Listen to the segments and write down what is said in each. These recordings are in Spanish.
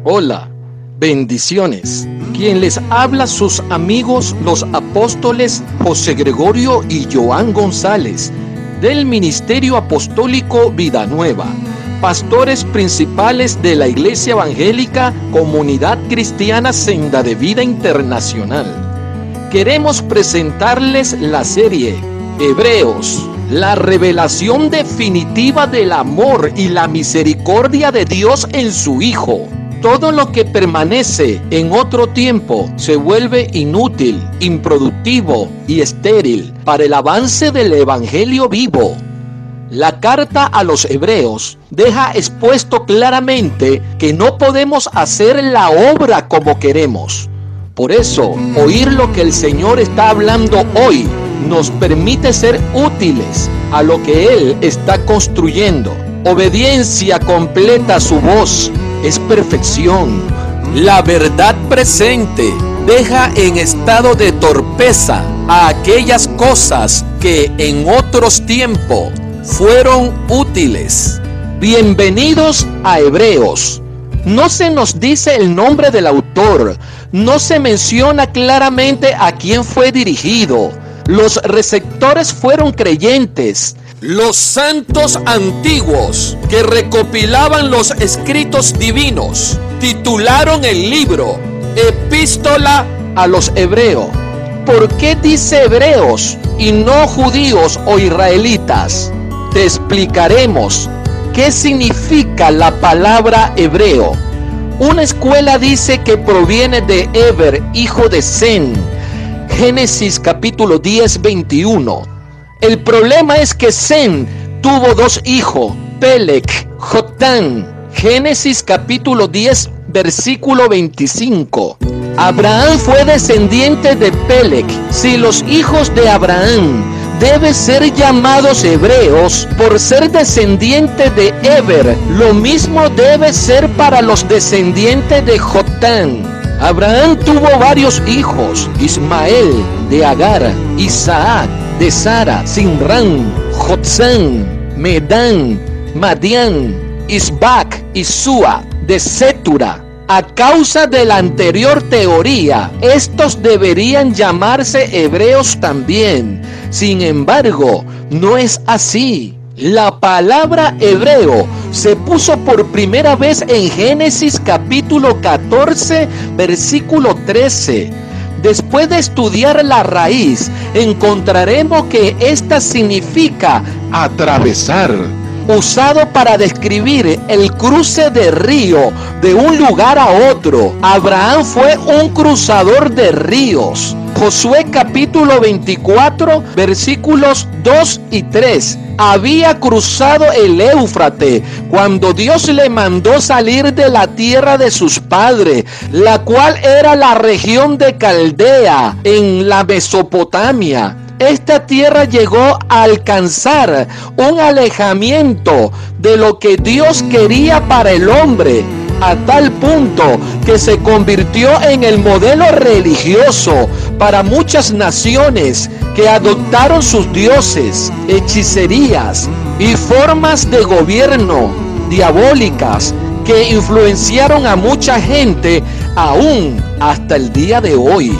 Hola, bendiciones. Quien les habla, sus amigos los apóstoles José Gregorio y Joan González, del Ministerio Apostólico Vida Nueva, pastores principales de la Iglesia Evangélica Comunidad Cristiana Senda de Vida Internacional. Queremos presentarles la serie Hebreos, la revelación definitiva del amor y la misericordia de Dios en su Hijo. Todo lo que permanece en otro tiempo se vuelve inútil, improductivo y estéril para el avance del Evangelio vivo. La carta a los Hebreos deja expuesto claramente que no podemos hacer la obra como queremos. Por eso, oír lo que el Señor está hablando hoy nos permite ser útiles a lo que Él está construyendo. Obediencia completa a su voz es perfección. La verdad presente deja en estado de torpeza a aquellas cosas que en otros tiempos fueron útiles. Bienvenidos a Hebreos. No se nos dice el nombre del autor, no se menciona claramente a quién fue dirigido. Los receptores fueron creyentes, los santos antiguos que recopilaban los escritos divinos, titularon el libro Epístola a los Hebreos. ¿Por qué dice Hebreos y no judíos o israelitas? Te explicaremos qué significa la palabra hebreo. Una escuela dice que proviene de Eber, hijo de Sem. Génesis capítulo 10, 21. El problema es que Sem tuvo dos hijos, Peleg, Joctán. Génesis capítulo 10, versículo 25. Abraham fue descendiente de Peleg. Si los hijos de Abraham deben ser llamados hebreos por ser descendientes de Eber, lo mismo debe ser para los descendientes de Joctán. Abraham tuvo varios hijos: Ismael de Agar, Isaac de Sara, Sinrán, Jotzán, Medán, Madián, Isbac y Sua de Setura. A causa de la anterior teoría, estos deberían llamarse hebreos también. Sin embargo, no es así. La palabra hebreo se puso por primera vez en Génesis capítulo 14, versículo 13. Después de estudiar la raíz, encontraremos que esta significa atravesar, usado para describir el cruce de río de un lugar a otro. Abraham fue un cruzador de ríos. Josué capítulo 24, versículos 2 y 3. Había cruzado el Éufrates cuando Dios le mandó salir de la tierra de sus padres, la cual era la región de Caldea en la Mesopotamia. Esta tierra llegó a alcanzar un alejamiento de lo que Dios quería para el hombre, a tal punto que se convirtió en el modelo religioso para muchas naciones que adoptaron sus dioses, hechicerías y formas de gobierno diabólicas que influenciaron a mucha gente aún hasta el día de hoy.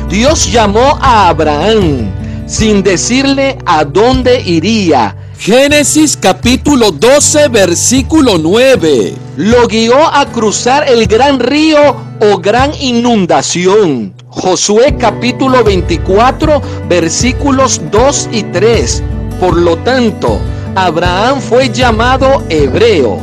Dios llamó a Abraham sin decirle a dónde iría. Génesis capítulo 12, versículo 9. Lo guió a cruzar el gran río o gran inundación. Josué capítulo 24, versículos 2 y 3. Por lo tanto, Abraham fue llamado hebreo.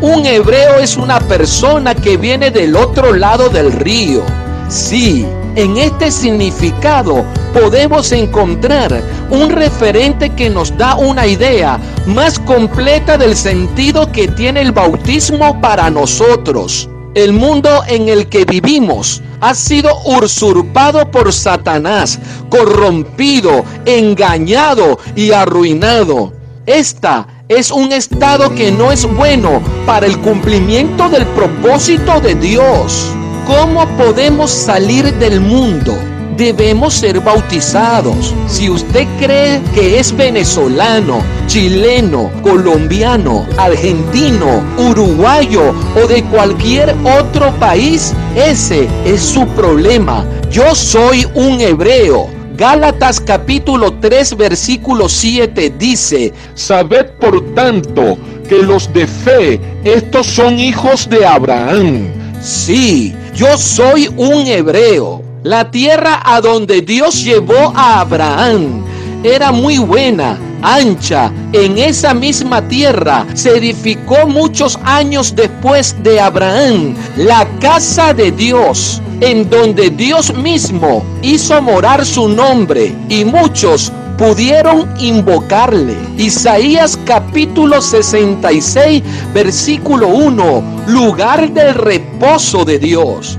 Un hebreo es una persona que viene del otro lado del río. Sí, en este significado podemos encontrar un referente que nos da una idea más completa del sentido que tiene el bautismo para nosotros. El mundo en el que vivimos ha sido usurpado por Satanás, corrompido, engañado y arruinado. Esta es un estado que no es bueno para el cumplimiento del propósito de Dios. ¿Cómo podemos salir del mundo? Debemos ser bautizados. Si usted cree que es venezolano chileno, colombiano, argentino, uruguayo o de cualquier otro país, ese es su problema. Yo soy un hebreo. Gálatas capítulo 3 versículo 7 dice: Sabed por tanto que los de fe, estos son hijos de Abraham. Sí, yo soy un hebreo. La tierra a donde Dios llevó a Abraham era muy buena, ancha. En esa misma tierra se edificó muchos años después de Abraham la casa de Dios, en donde Dios mismo hizo morar su nombre y muchos pudieron invocarle. Isaías capítulo 66 versículo 1, lugar del reposo de Dios.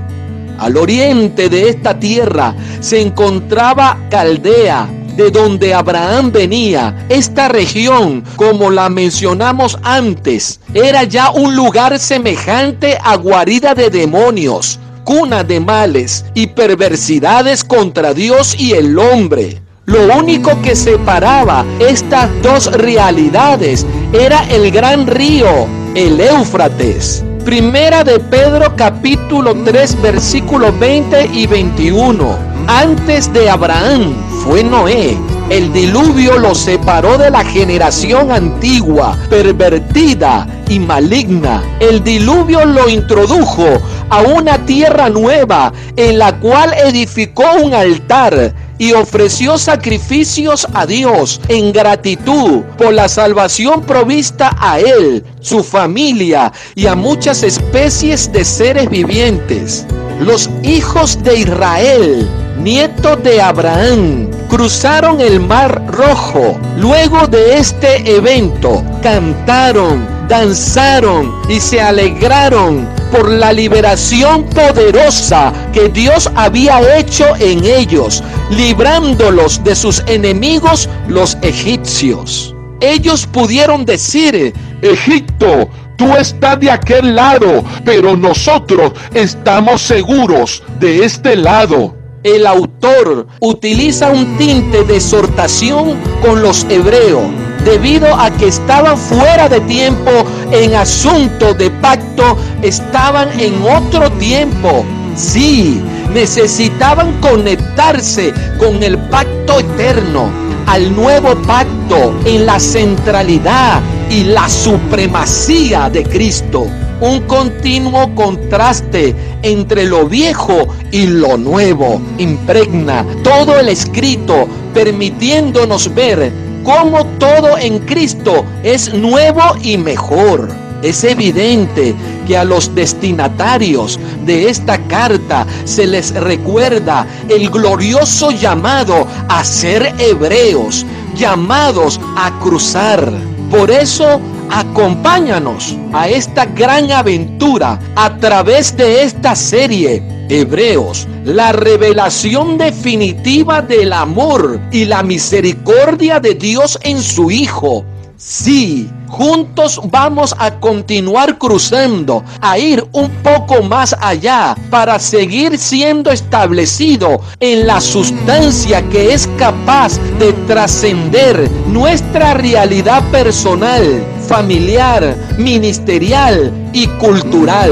Al oriente de esta tierra se encontraba Caldea, de donde Abraham venía. Esta región, como la mencionamos antes, era ya un lugar semejante a guarida de demonios, cuna de males y perversidades contra Dios y el hombre. Lo único que separaba estas dos realidades era el gran río, el Éufrates. Primera de Pedro capítulo 3 versículos 20 y 21. Antes de Abraham fue Noé. El diluvio lo separó de la generación antigua, pervertida y maligna. El diluvio lo introdujo a una tierra nueva en la cual edificó un altar y ofreció sacrificios a Dios en gratitud por la salvación provista a él, su familia y a muchas especies de seres vivientes. Los hijos de Israel, nietos de Abraham, cruzaron el Mar Rojo. Luego de este evento, cantaron, danzaron y se alegraron por la liberación poderosa que Dios había hecho en ellos, librándolos de sus enemigos, los egipcios. Ellos pudieron decir: Egipto, tú estás de aquel lado, pero nosotros estamos seguros de este lado. El autor utiliza un tinte de exhortación con los hebreos, debido a que estaban fuera de tiempo en asunto de pacto, estaban en otro tiempo. Sí, necesitaban conectarse con el pacto eterno, al nuevo pacto en la centralidad y la supremacía de Cristo. Un continuo contraste entre lo viejo y lo nuevo impregna todo el escrito, permitiéndonos ver cómo todo en Cristo es nuevo y mejor. Es evidente que a los destinatarios de esta carta se les recuerda el glorioso llamado a ser hebreos, llamados a cruzar. Por eso, acompáñanos a esta gran aventura a través de esta serie Hebreos, la revelación definitiva del amor y la misericordia de Dios en su Hijo. Sí, juntos vamos a continuar cruzando, a ir un poco más allá para seguir siendo establecido en la sustancia que es capaz de trascender nuestra realidad personal, familiar, ministerial y cultural.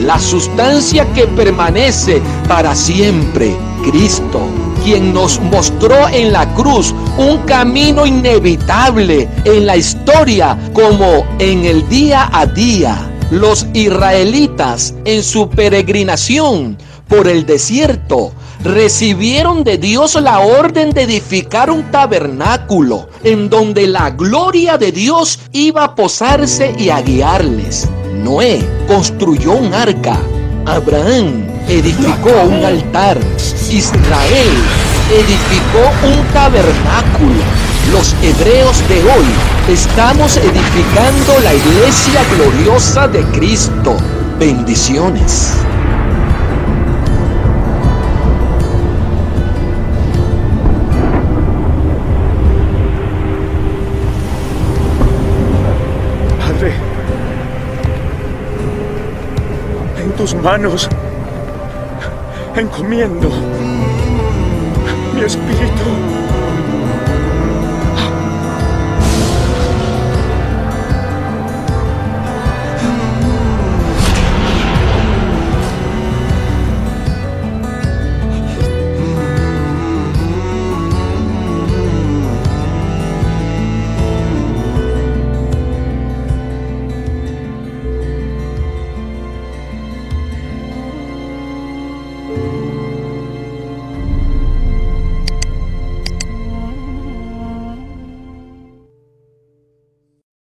La sustancia que permanece para siempre, Cristo, quien nos mostró en la cruz un camino inevitable en la historia como en el día a día. Los israelitas en su peregrinación por el desierto recibieron de Dios la orden de edificar un tabernáculo en donde la gloria de Dios iba a posarse y a guiarles. Noé construyó un arca, Abraham edificó un altar, Israel edificó un tabernáculo. Los hebreos de hoy estamos edificando la iglesia gloriosa de Cristo. Bendiciones. Padre, en tus manos encomiendo mi espíritu.